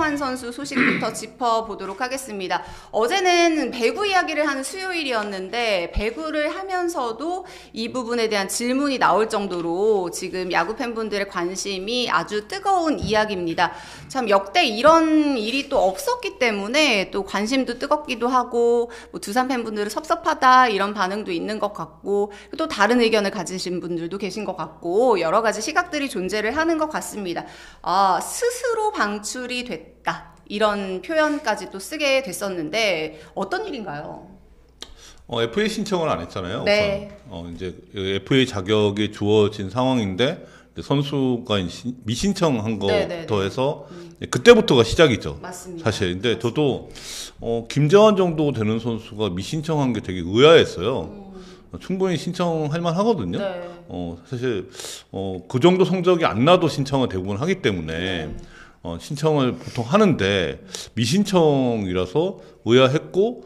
김정환 선수 소식부터 짚어보도록 하겠습니다. 어제는 배구 이야기를 하는 수요일이었는데 배구를 하면서도 이 부분에 대한 질문이 나올 정도로 지금 야구 팬분들의 관심이 아주 뜨거운 이야기입니다. 참 역대 이런 일이 또 없었기 때문에 또 관심도 뜨겁기도 하고 뭐 두산 팬분들은 섭섭하다 이런 반응도 있는 것 같고 또 다른 의견을 가지신 분들도 계신 것 같고 여러 가지 시각들이 존재를 하는 것 같습니다. 스스로 방출이 됐다 이런 표현까지 또 쓰게 됐었는데 어떤 일인가요? FA 신청을 안 했잖아요. 네. 이제 FA 자격이 주어진 상황인데 선수가 미신청한 거 더해서 그때부터가 시작이죠. 맞습니다. 사실. 근데 저도 김재환 정도 되는 선수가 미신청한 게 되게 의아했어요. 충분히 신청할 만하거든요. 네. 사실 그 정도 성적이 안 나도 신청을 대부분 하기 때문에 신청을 보통 하는데 미신청이라서 의아했고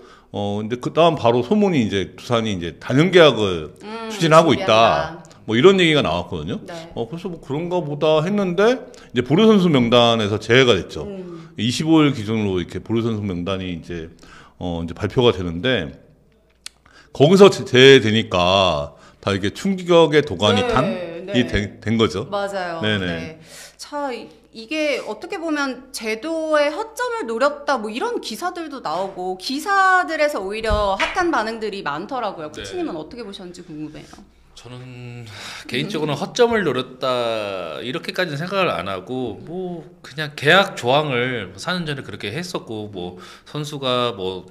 근데 그 다음 바로 소문이 이제 두산이 이제 단연 계약을 추진하고 있다. 뭐 이런 얘기가 나왔거든요. 네. 그래서 뭐 그런가 보다 했는데 이제 보류 선수 명단에서 제외가 됐죠. 25일 기준으로 이렇게 보류 선수 명단이 이제 발표가 되는데 거기서 제외되니까 다 이게 충격의 도가니 탄이 된 거죠. 맞아요. 네네. 네. 자, 이게 어떻게 보면 제도의 허점을 노렸다 뭐 이런 기사들도 나오고 기사들에서 오히려 핫한 반응들이 많더라고요. 코치님은 어떻게 보셨는지 궁금해요. 저는 개인적으로는 허점을 노렸다 이렇게까지는 생각을 안 하고 뭐 그냥 계약 조항을 4년 전에 그렇게 했었고 뭐 선수가 뭐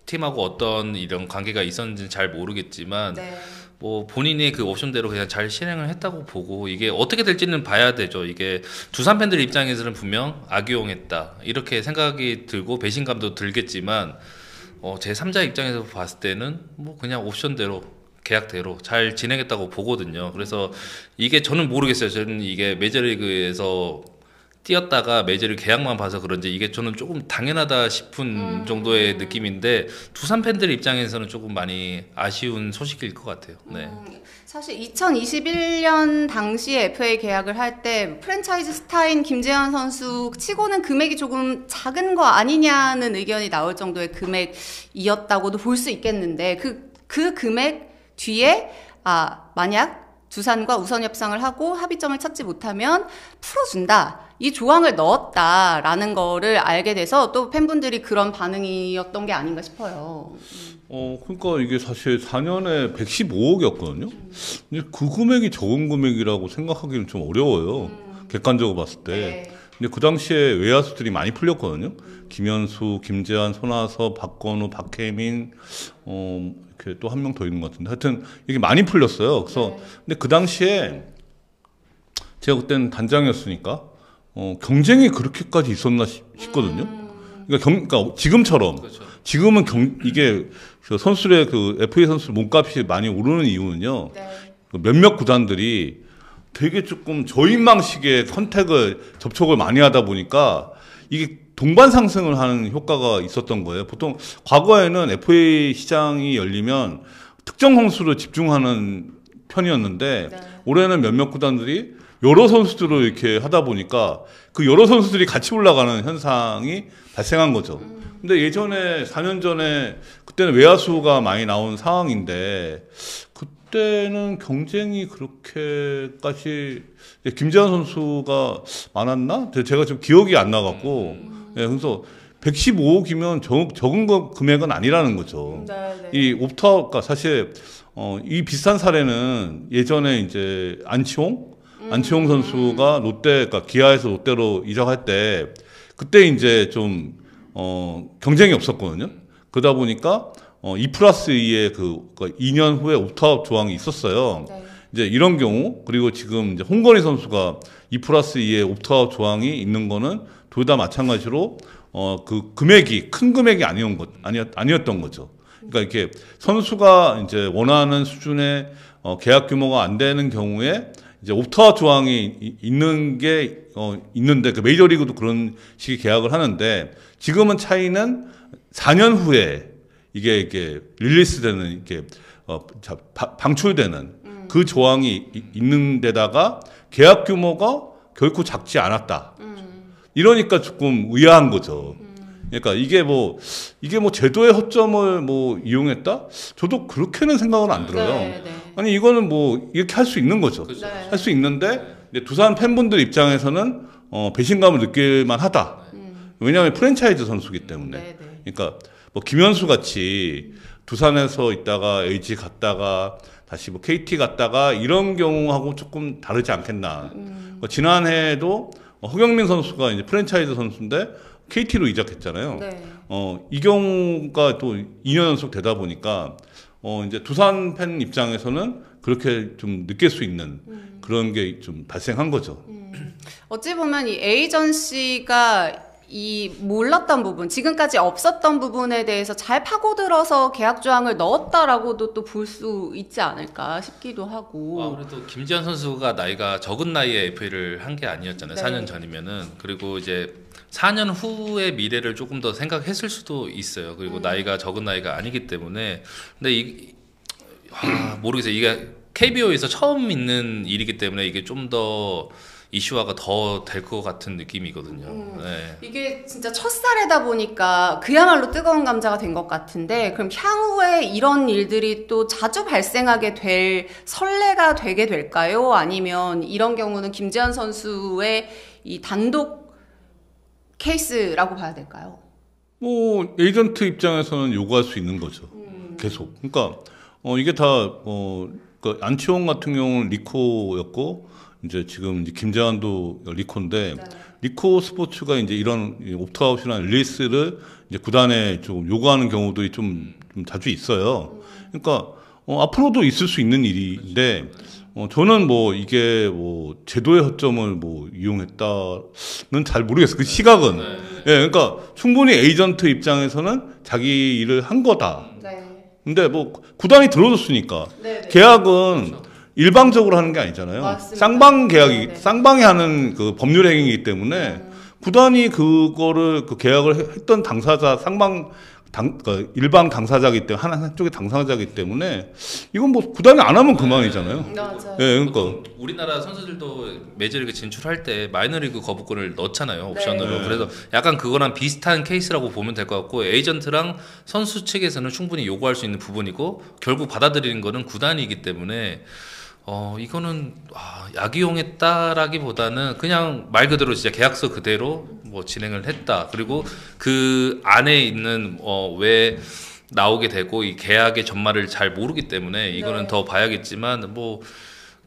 팀하고 어떤 이런 관계가 있었는지는 잘 모르겠지만 뭐 본인의 그 옵션대로 그냥 잘 실행을 했다고 보고 이게 어떻게 될지는 봐야 되죠. 이게 두산 팬들 입장에서는 분명 악용했다 이렇게 생각이 들고 배신감도 들겠지만 제 3자 입장에서 봤을 때는 뭐 그냥 옵션대로 계약대로 잘 진행했다고 보거든요. 그래서 이게 저는 모르겠어요. 저는 이게 메이저리그에서 뛰었다가 메이저리그 계약만 봐서 그런지 이게 저는 조금 당연하다 싶은 정도의 느낌인데 두산 팬들 입장에서는 조금 많이 아쉬운 소식일 것 같아요. 네. 사실 2021년 당시에 FA 계약을 할 때 프랜차이즈 스타인 김재환 선수 치고는 금액이 조금 작은 거 아니냐는 의견이 나올 정도의 금액이었다고도 볼 수 있겠는데 그 금액 뒤에 만약 두산과 우선 협상을 하고 합의점을 찾지 못하면 풀어준다. 이 조항을 넣었다라는 거를 알게 돼서 또 팬분들이 그런 반응이었던 게 아닌가 싶어요. 그러니까 이게 사실 4년에 115억이었거든요. 근데 그 금액이 적은 금액이라고 생각하기는 좀 어려워요. 객관적으로 봤을 때. 근데 그 당시에 외야수들이 많이 풀렸거든요. 김현수, 김재환, 손아섭, 박건우, 박혜민, 이렇게 또 한 명 더 있는 것 같은데. 하여튼 이게 많이 풀렸어요. 그래서 근데 그 당시에 제가 그때는 단장이었으니까 경쟁이 그렇게까지 있었나 싶거든요. 그러니까 지금처럼. 그렇죠. 지금은 이게 그 선수들의 그 FA 선수 몸값이 많이 오르는 이유는요. 몇몇 구단들이 되게 조금 저인망식의 접촉을 많이 하다 보니까 이게 동반 상승을 하는 효과가 있었던 거예요. 보통 과거에는 FA 시장이 열리면 특정 선수를 집중하는 편이었는데 올해는 몇몇 구단들이 여러 선수들을 이렇게 하다 보니까 그 여러 선수들이 같이 올라가는 현상이 발생한 거죠. 근데 예전에 4년 전에 그때는 외야수가 많이 나온 상황인데 그때는 경쟁이 그렇게까지 김재환 선수가 많았나? 제가 좀 기억이 안 나갖고 그래서 115억이면 적은 금액은 아니라는 거죠. 이 옵타웃가 사실 이 비슷한 사례는 예전에 이제 안치홍 선수가 그러니까 기아에서 롯데로 이적할 때 그때 이제 좀 경쟁이 없었거든요. 그러다 보니까 2+2의 그 2년 후에 옵트아웃 조항이 있었어요. 이제 이런 경우 그리고 지금 이제 홍건희 선수가 2+2의 옵트아웃 조항이 있는 거는 둘 다 마찬가지로 그 금액이 큰 금액이 아니었던 거죠. 그러니까 이렇게 선수가 이제 원하는 수준의 계약 규모가 안 되는 경우에 이제 옵트아웃 조항이 있는 게 있는데 그 메이저리그도 그런 식의 계약을 하는데 지금은 차이는 4년 후에 이게 릴리스되는 이게 방출되는 그 조항이 있는 데다가 계약 규모가 결코 작지 않았다. 이러니까 조금 의아한 거죠. 그러니까 이게 뭐 제도의 허점을 뭐 이용했다? 저도 그렇게는 생각은 안 들어요. 네, 네. 아니 이거는 뭐 이렇게 할 수 있는 거죠. 그렇죠. 네. 할 수 있는데 이제 두산 팬분들 입장에서는 배신감을 느낄만 하다. 왜냐하면 프랜차이즈 선수기 때문에. 네, 네. 그러니까 뭐 김현수 같이 두산에서 있다가 LG 갔다가 다시 뭐 KT 갔다가 이런 경우하고 조금 다르지 않겠나. 지난해에도 허경민 선수가 이제 프랜차이즈 선수인데 KT로 이적했잖아요. 네. 이 경우가 또 2년 연속 되다 보니까 이제 두산 팬 입장에서는 그렇게 좀 느낄 수 있는 그런 게 좀 발생한 거죠. 어찌 보면 이 에이전시가 이 몰랐던 부분, 지금까지 없었던 부분에 대해서 잘 파고들어서 계약 조항을 넣었다라고도 또 볼 수 있지 않을까 싶기도 하고. 아무래도 김지현 선수가 나이가 적은 나이에 FA를 한 게 아니었잖아요. 네. 4년 전이면은. 그리고 이제 4년 후의 미래를 조금 더 생각했을 수도 있어요. 그리고 나이가 적은 나이가 아니기 때문에. 근데 모르겠어요. 이게 KBO에서 처음 있는 일이기 때문에 이게 좀 더 이슈화가 더 될 것 같은 느낌이거든요. 네. 이게 진짜 첫사례다 보니까 그야말로 뜨거운 감자가 된 것 같은데, 그럼 향후에 이런 일들이 또 자주 발생하게 될 선례가 되게 될까요? 아니면 이런 경우는 김지현 선수의 이 단독 케이스라고 봐야 될까요? 뭐 에이전트 입장에서는 요구할 수 있는 거죠. 계속. 그러니까 이게 다 그 안치홍 같은 경우는 리코였고 이제 지금 이제 김재환도 리코인데 네. 리코 스포츠가 이제 이런 옵트아웃이나 릴리스를 이제 구단에 좀 요구하는 경우도 좀 자주 있어요. 그러니까 앞으로도 있을 수 있는 일인데 저는 뭐 이게 뭐 제도의 허점을 뭐 이용했다는 잘 모르겠어요. 그 시각은. 예, 그러니까 충분히 에이전트 입장에서는 자기 일을 한 거다. 네. 근데 뭐 구단이 들어줬으니까 네, 네. 계약은 그렇죠. 일방적으로 하는 게 아니잖아요. 맞습니다. 쌍방 계약이 네, 네. 쌍방이 하는 그 법률 행위이기 때문에 구단이 그거를 그 계약을 했던 당사자 그러니까 일방 당사자이기 때문에 한쪽의 당사자이기 때문에 이건 뭐 구단이 안 하면 그만이잖아요. 맞아요. 예, 그러니까 보통 우리나라 선수들도 메이저리그 진출할 때 마이너리그 거부권을 넣잖아요, 옵션으로. 네. 그래서 약간 그거랑 비슷한 케이스라고 보면 될 것 같고, 에이전트랑 선수 측에서는 충분히 요구할 수 있는 부분이고, 결국 받아들이는 거는 구단이기 때문에 이거는 약이용했다라기보다는 그냥 말 그대로 진짜 계약서 그대로 뭐 진행을 했다. 그리고 그 안에 있는 왜 나오게 되고 이 계약의 전말을 잘 모르기 때문에 이거는 네. 더 봐야겠지만 뭐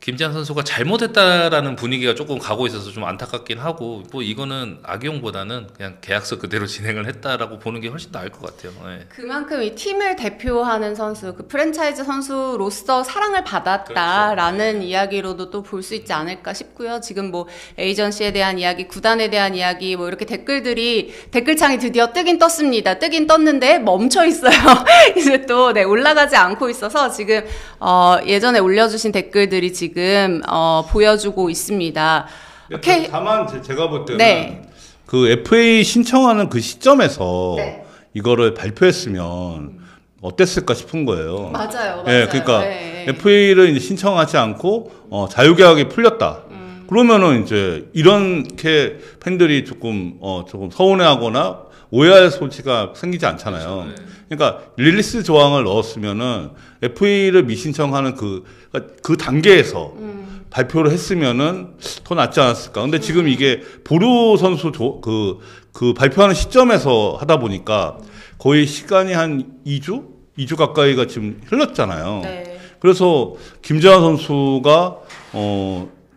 김지한 선수가 잘못했다라는 분위기가 조금 가고 있어서 좀 안타깝긴 하고, 뭐 이거는 악용보다는 그냥 계약서 그대로 진행을 했다라고 보는 게 훨씬 나을 것 같아요. 네. 그만큼 이 팀을 대표하는 선수, 그 프랜차이즈 선수로서 사랑을 받았다라는 그렇죠. 이야기로도 또 볼 수 있지 않을까 싶고요. 지금 뭐 에이전시에 대한 이야기, 구단에 대한 이야기, 뭐 이렇게 댓글창이 드디어 뜨긴 떴습니다. 뜨긴 떴는데 멈춰 있어요. 이제 또 올라가지 않고 있어서 지금 예전에 올려주신 댓글들이 지금 보여주고 있습니다. 다만 제가 볼 때는 네. 그 FA 신청하는 그 시점에서 네. 이거를 발표했으면 어땠을까 싶은 거예요. 맞아요. 예, 그러니까 네. FA를 이제 신청하지 않고 자유계약이 풀렸다. 그러면은 이제 이렇게 팬들이 조금 서운해하거나 오해할 소지가 생기지 않잖아요. 그렇죠, 네. 그러니까 릴리스 조항을 넣었으면은 FA를 미신청하는 그 단계에서 발표를 했으면은 더 낫지 않았을까. 근데 지금 이게 보루 선수 그 발표하는 시점에서 하다 보니까 거의 시간이 한 2주 가까이가 지금 흘렀잖아요. 네. 그래서 김재환 선수가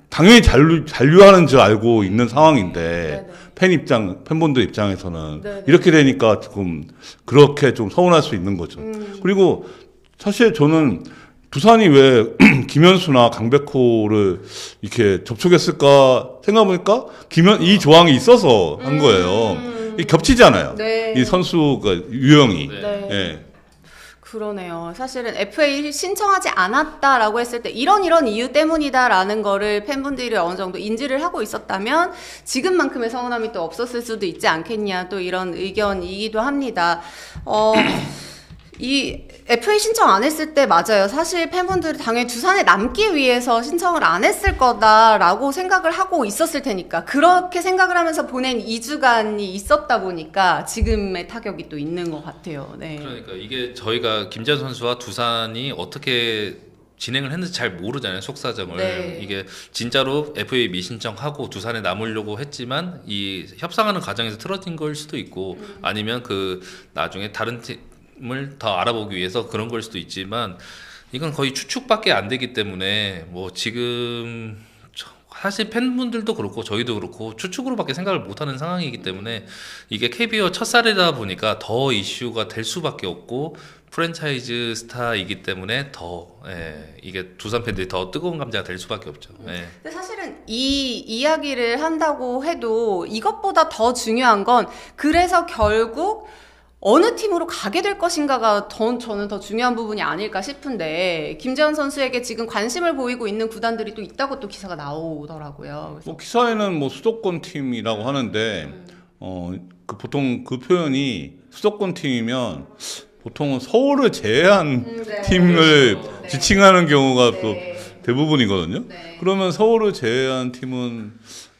당연히 잔류하는 줄 알고 있는 상황인데 팬분들 입장에서는 네네. 이렇게 되니까 조금 그렇게 좀 서운할 수 있는 거죠. 그리고 사실 저는 두산이 왜 김현수나 강백호를 이렇게 접촉했을까 생각해보니까 이 조항이 있어서 한 거예요. 이 겹치잖아요. 네. 이 선수가 유형이. 네. 예. 그러네요. 사실은 FA 신청하지 않았다라고 했을 때 이런 이유 때문이다라는 거를 팬분들이 어느 정도 인지를 하고 있었다면 지금만큼의 서운함이 또 없었을 수도 있지 않겠냐, 또 이런 의견이기도 합니다. 이 FA 신청 안 했을 때 맞아요. 사실 팬분들이 당연히 두산에 남기 위해서 신청을 안 했을 거다라고 생각을 하고 있었을 테니까 그렇게 생각을 하면서 보낸 2주간이 있었다 보니까 지금의 타격이 또 있는 것 같아요. 네. 그러니까 이게 저희가 김재현 선수와 두산이 어떻게 진행을 했는지 잘 모르잖아요, 속사정을. 네. 이게 진짜로 FA 미신청하고 두산에 남으려고 했지만 이 협상하는 과정에서 틀어진 걸 수도 있고 아니면 그 나중에 다른 팀을 더 알아보기 위해서 그런 걸 수도 있지만 이건 거의 추측밖에 안 되기 때문에 뭐 지금 사실 팬분들도 그렇고 저희도 그렇고 추측으로밖에 생각을 못하는 상황이기 때문에 이게 KBO 첫살이다 보니까 더 이슈가 될 수밖에 없고 프랜차이즈 스타이기 때문에 더 이게 두산 팬들이 더 뜨거운 감자가 될 수밖에 없죠. 근데 사실은 이 이야기를 한다고 해도 이것보다 더 중요한 건 그래서 결국 어느 팀으로 가게 될 것인가가 저는 더 중요한 부분이 아닐까 싶은데 김재현 선수에게 지금 관심을 보이고 있는 구단들이 또 있다고 또 기사가 나오더라고요. 뭐 기사에는 뭐 수도권 팀이라고 하는데 그 보통 그 표현이 수도권 팀이면 보통은 서울을 제외한 네. 팀을 그렇죠. 지칭하는 경우가 네. 또 대부분이거든요. 네. 그러면 서울을 제외한 팀은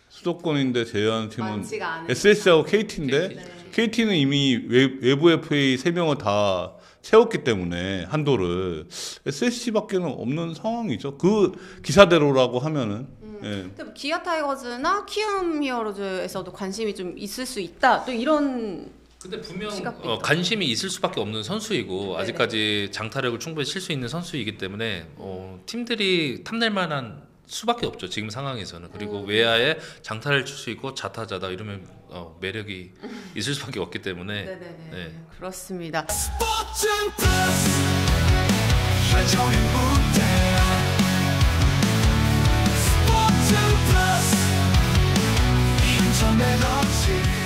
수도권인데 제외한 팀은 많지가 않은 SS하고 KT인데 네. KT는 이미 외부 FA 3명을 다 채웠기 때문에 한도를 SSC밖에는 없는 상황이죠. 그 기사대로라고 하면은. 예. 근데 기아 타이거즈나 키움 히어로즈에서도 관심이 좀 있을 수 있다. 또 이런 근데 분명 시각도 있다. 관심이 있을 수밖에 없는 선수이고 네네. 아직까지 장타력을 충분히 칠 수 있는 선수이기 때문에 팀들이 탐낼 만한 수밖에 없죠 지금 상황에서는. 그리고 외야에 장타를 칠 수 있고 좌타자다 이러면 매력이 있을 수밖에 없기 때문에. 네네네. 네. 그렇습니다. 스포츠 플러스 한정의 무대 스포츠 플러스 인터넷 없이